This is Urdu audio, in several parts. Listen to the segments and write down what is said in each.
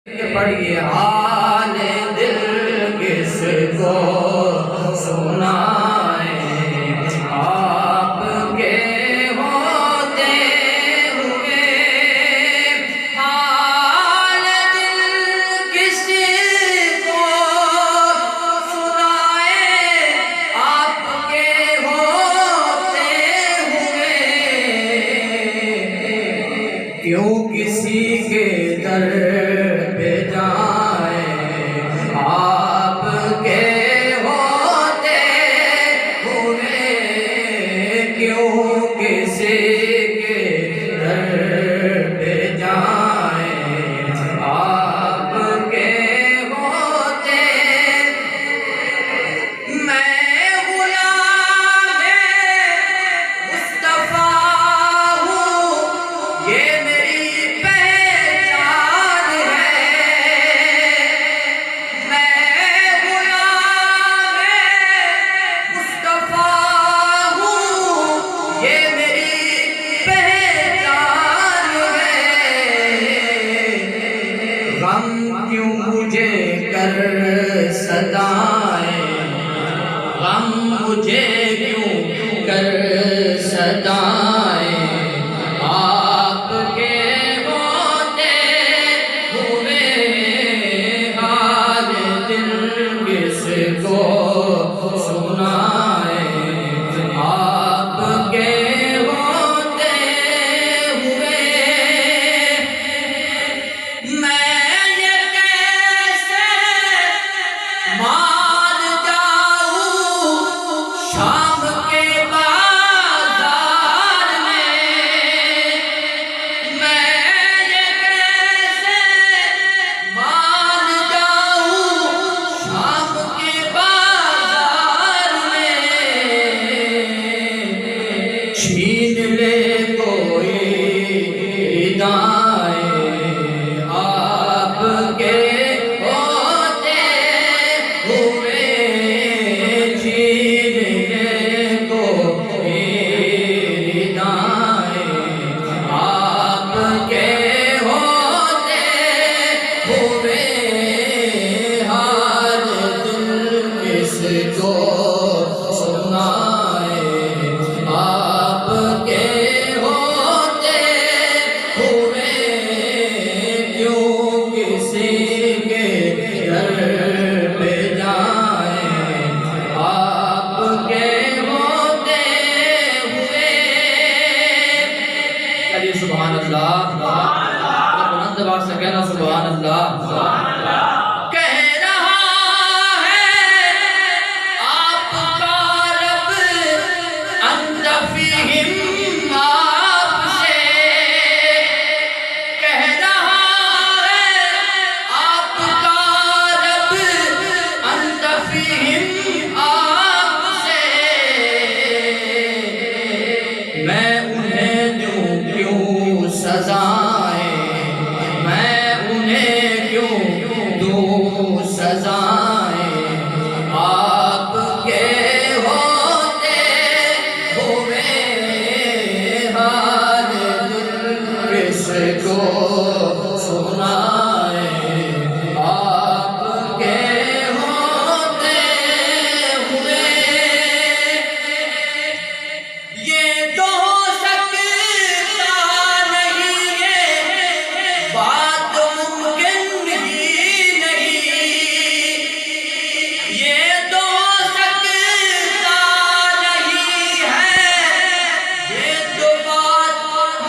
پڑھیے حال دل کس کو سنائیں، آپ کے ہوتے ہوئے حال دل کس کو سنائیں، آپ کے ہوتے ہوئے کیوں کسی کے در پہ جائیں، آپ کے ہوتے ہوئے کیوں کسی کے در پہ جائیں، آپ کے ہوتے میں غلام مصطفیٰ ہوں، یہ میری پہچان ہے، میں غلام مصطفیٰ ہوں، یہ میری پہچان ہے، غم کیوں مجھے کر صدائیں، غم مجھے کیوں کر صدائیں، آپ کے ہوتے ہوئے حال دل کس کو سنائیں، آپ کے ہوتے ہوئے میں یہ کیسے مان جاؤں شام کے بازار میں، میں یہ کیسے مان جاؤں شام کے بازار میں، چھین لے کوئی ردائیں، آپ کے ہوتے ہوئے چھین لے کوئی ردائیں، آپ کے ہوتے ہوئے حال دل کس کو سنائیں، آپ کے ہوتے ہوئے کیوں کسی کے در پہ جائیں، آپ کے ہوتے ہوئے چلیے سبحان اللہ، بلند آواز سے کہنا سبحان اللہ، کہہ رہا ہے آپ کا رب انت فیہم، آپ سے کہہ رہا ہے آپ کا رب انت فیہم، آپ سے میں انہیں دوں کیوں سزائیں، میں انہیں کیوں دوں سزائیں، آپ کے ہوتے ہوئے حال دل کس کو سنائیں، آپ کے ہوتے ہوئے یہ تو ہو سکتا نہیں، یہ بات ممکن ہی نہیں، یہ تو ہو سکتا نہیں ہے، یہ تو بات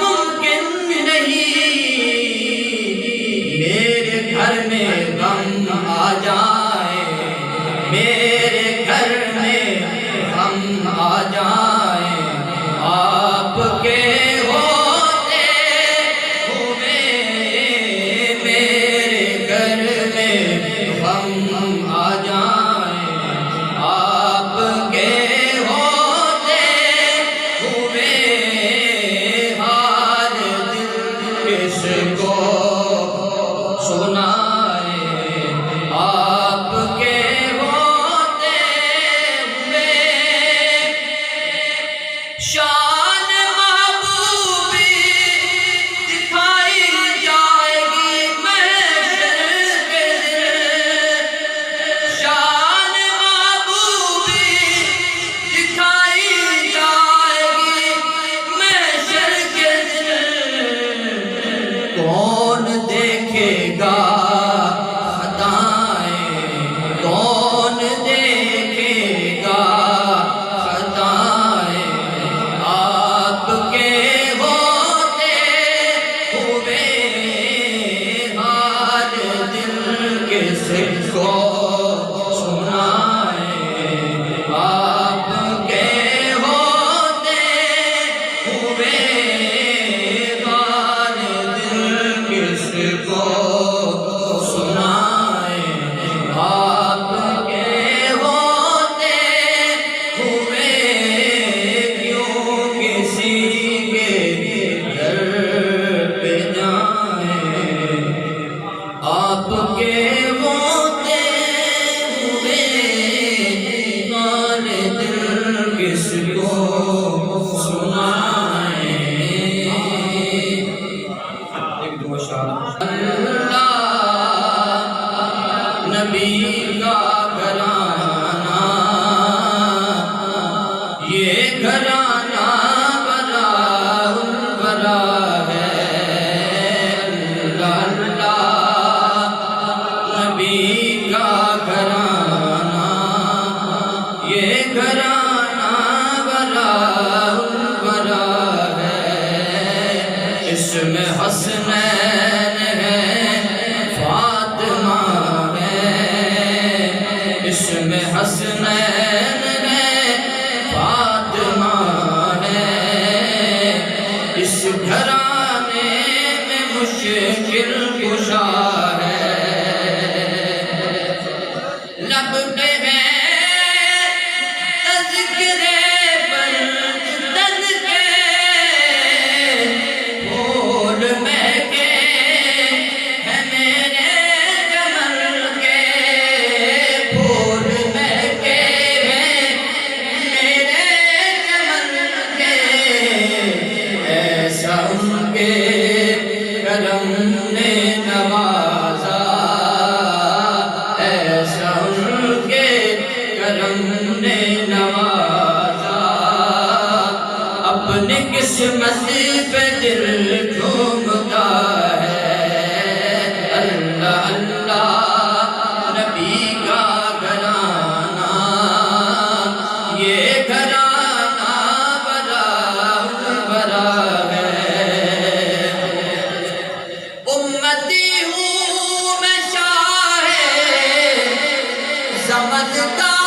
ممکن نہیں، میرے گھر میں غم آ جائے، میرے گھر میں غم آ جائے، آپ کے ہوتے ہوئے میرے گھر میں غم آ جائے، آپ کے ہوتے ہوئے حال دل کس کو سنائیں، آپ کے ہوتے گا خطائیں، کون دیکھے گا خطائیں، آپ کے ہوتے ہوئے حال دل کس کو نبی کا گھرانہ، یہ گھرانہ بڑا بڑا ہے۔ اللہ اللہ نبی کا گھرانہ، یہ گھرانہ بڑا بڑا ہے۔ اس میں حسنین ہے، اس میں حسنین ہے، فاطمہ ہے۔ اس گھرانے میں مشکل کشا ہے، لب پہ ہے تذکرے پر تن کے پھول مہکے ہیں میرے جمل کے، کرم نے نوازا، ایسا ان کے کرم نے نوازا، اپنی قسمت پہ دل جھومتا ہے۔ اللہ اللہ نبی کا گھرانہ، یہ گھرانہ بڑا بڑا ہے۔ امتی ہوں میں شاہ زمن کا